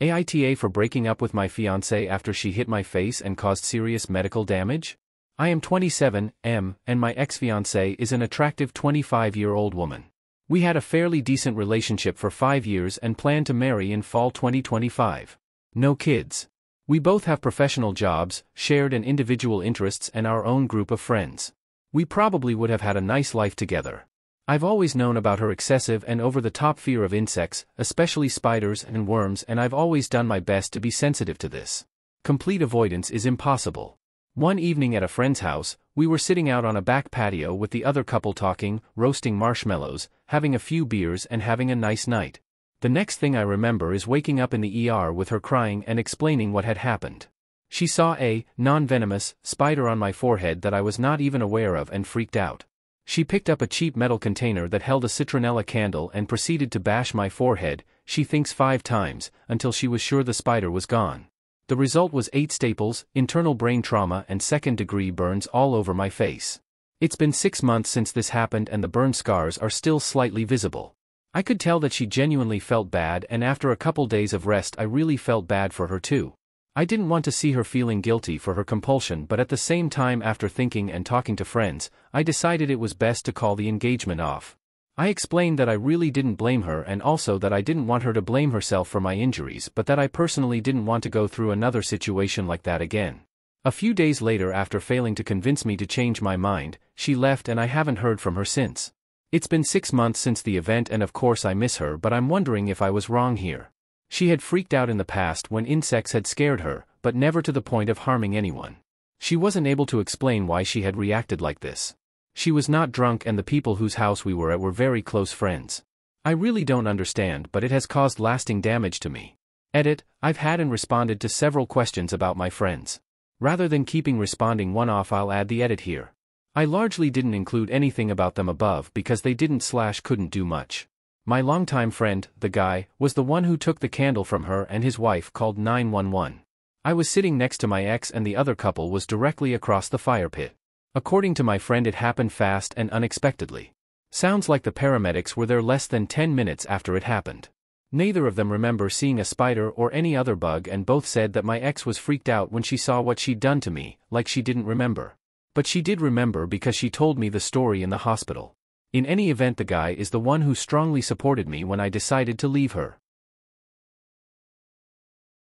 AITA for breaking up with my fiancée after she hit my face and caused serious medical damage? I am 27, and my ex-fiancée is an attractive 25-year-old woman. We had a fairly decent relationship for 5 years and plan to marry in fall 2025. No kids. We both have professional jobs, shared and individual interests and our own group of friends. We probably would have had a nice life together. I've always known about her excessive and over-the-top fear of insects, especially spiders and worms, and I've always done my best to be sensitive to this. Complete avoidance is impossible. One evening at a friend's house, we were sitting out on a back patio with the other couple talking, roasting marshmallows, having a few beers and having a nice night. The next thing I remember is waking up in the ER with her crying and explaining what had happened. She saw a non-venomous spider on my forehead that I was not even aware of and freaked out. She picked up a cheap metal container that held a citronella candle and proceeded to bash my forehead, she thinks 5 times, until she was sure the spider was gone. The result was 8 staples, internal brain trauma and second-degree burns all over my face. It's been 6 months since this happened and the burn scars are still slightly visible. I could tell that she genuinely felt bad, and after a couple days of rest I really felt bad for her too. I didn't want to see her feeling guilty for her compulsion, but at the same time, after thinking and talking to friends, I decided it was best to call the engagement off. I explained that I really didn't blame her and also that I didn't want her to blame herself for my injuries, but that I personally didn't want to go through another situation like that again. A few days later, after failing to convince me to change my mind, she left and I haven't heard from her since. It's been 6 months since the event and of course I miss her, but I'm wondering if I was wrong here. She had freaked out in the past when insects had scared her, but never to the point of harming anyone. She wasn't able to explain why she had reacted like this. She was not drunk and the people whose house we were at were very close friends. I really don't understand, but it has caused lasting damage to me. Edit, I've had and responded to several questions about my friends. Rather than keeping responding one off, I'll add the edit here. I largely didn't include anything about them above because they couldn't do much. My longtime friend, the guy, was the one who took the candle from her and his wife called 911. I was sitting next to my ex and the other couple was directly across the fire pit. According to my friend, it happened fast and unexpectedly. Sounds like the paramedics were there less than 10 minutes after it happened. Neither of them remember seeing a spider or any other bug, and both said that my ex was freaked out when she saw what she'd done to me, like she didn't remember. But she did remember because she told me the story in the hospital. In any event, the guy is the one who strongly supported me when I decided to leave her.